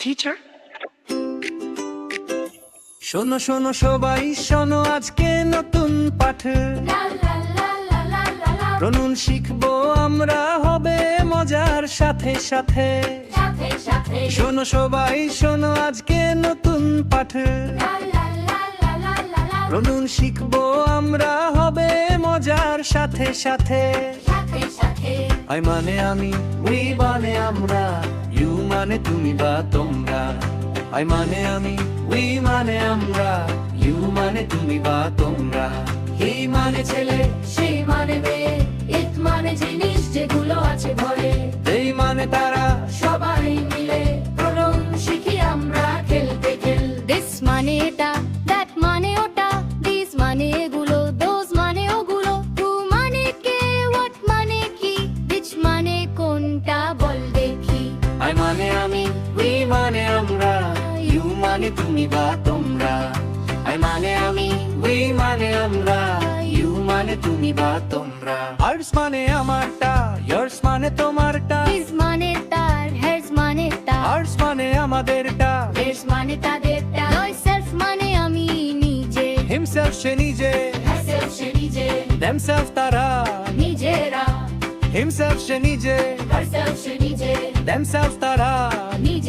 teacher? শোনো শোনো সবাই শোনো আজকে নতুন পাঠ প্রণুন শিখবো আমরা হবে মজার সাথে সাথে শোনো সবাই শোনো আজকে নতুন পাঠ প্রণুন শিখবো আমরা হবে মজার সাথে সাথে আই মানে আমি উই মানে আমরা ইউ মানে তুমি বা তোমরা আই মানে আমি উই মানে আমরা ইউ মানে তুমি বা তোমরা এই মানে ছেলে সেই মানে মেয়ে ইট মানে জিনিস যেগুলো আছে ঘরে এই মানে তারা সবাই মিলে প্রণাম শিখি আমরা খেলতে খেল দিস মানে এটা দ্যাট মানে ওটা দিস মানে এগুলো দোজ মানে ওগুলো টু মানে কে হোয়াট মানে কি বিচ মানে কোনটা বল দেখি আই মানে আমি উই মানে আমরা ইউ মানে তুমি বা তোমরা আই মানে আমি উই মানে আমরা ইউ মানে তুমি বা তোমরা আর্টস মানে আমারটা ইয়ার্স মানে তোমারটা হিজ মানে তার হেজ মানে তার আর্টস মানে আমাদেরটা দেশ মানে তাদেরটা সেলফ মানে আমি নিজে হিমসেলফ সে নিজে সেলফ সে নিজে themselves তারা নিজেরা হিমসেলফ সে নিজে সেলফ সে নিজে themselves তারা নিজে